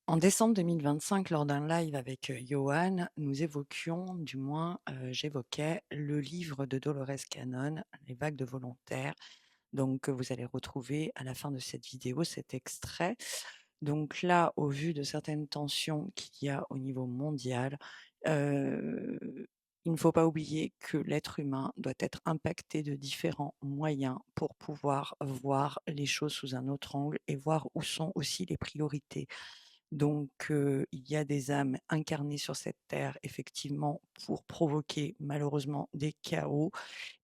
En décembre 2025, lors d'un live avec Johan, nous évoquions, du moins j'évoquais le livre de Dolores Cannon, Les vagues de volontaires. Donc vous allez retrouver à la fin de cette vidéo cet extrait. Donc là, au vu de certaines tensions qu'il y a au niveau mondial, euh, il ne faut pas oublier que l'être humain doit être impacté de différents moyens pour pouvoir voir les choses sous un autre angle et voir où sont aussi les priorités. Donc, il y a des âmes incarnées sur cette terre, effectivement, pour provoquer malheureusement des chaos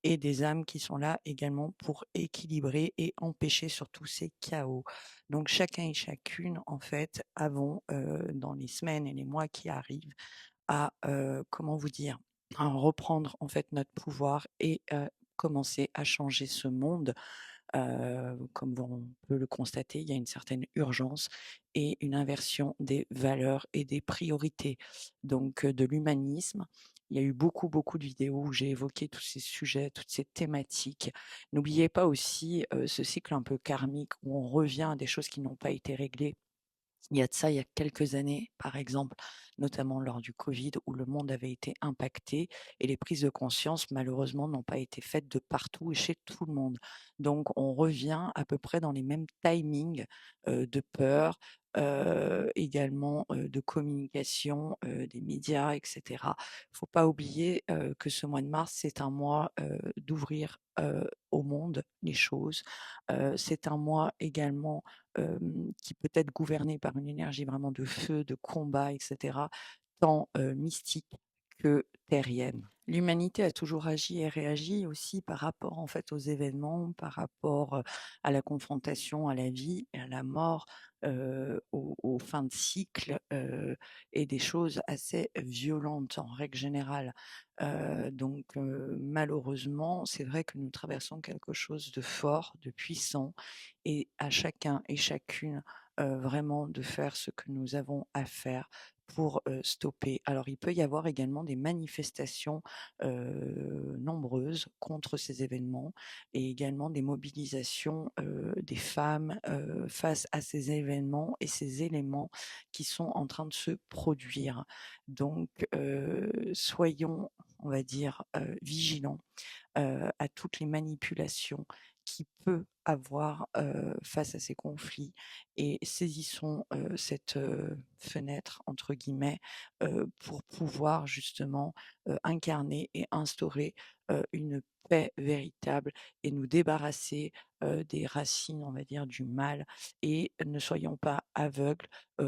et des âmes qui sont là également pour équilibrer et empêcher surtout ces chaos. Donc chacun et chacune, en fait, avons, dans les semaines et les mois qui arrivent à, comment vous dire? À reprendre en fait notre pouvoir et commencer à changer ce monde. Comme on peut le constater, il y a une certaine urgence et une inversion des valeurs et des priorités. Donc, de l'humanisme. Il y a eu beaucoup, beaucoup de vidéos où j'ai évoqué tous ces sujets, toutes ces thématiques. N'oubliez pas aussi ce cycle un peu karmique où on revient à des choses qui n'ont pas été réglées. Il y a de ça, il y a quelques années, par exemple, notamment lors du Covid, où le monde avait été impacté et les prises de conscience, malheureusement, n'ont pas été faites de partout et chez tout le monde. Donc, on revient à peu près dans les mêmes timings de peur, également de communication, des médias, etc. Il ne faut pas oublier que ce mois de mars, c'est un mois d'ouvrir au monde les choses. C'est un mois également qui peut être gouverné par une énergie vraiment de feu, de combat, etc., tant mystique que terrienne. L'humanité a toujours agi et réagi aussi par rapport en fait aux événements, par rapport à la confrontation, à la vie et à la mort, aux fins de cycle et des choses assez violentes en règle générale. Donc malheureusement, c'est vrai que nous traversons quelque chose de fort, de puissant, et à chacun et chacune vraiment de faire ce que nous avons à faire pour stopper. Alors il peut y avoir également des manifestations nombreuses contre ces événements et également des mobilisations des femmes face à ces événements et ces éléments qui sont en train de se produire. Donc soyons, on va dire, vigilants à toutes les manipulations qu'il peut avoir face à ces conflits et saisissons cette fenêtre entre guillemets pour pouvoir justement incarner et instaurer une paix véritable et nous débarrasser des racines, on va dire, du mal et ne soyons pas aveugles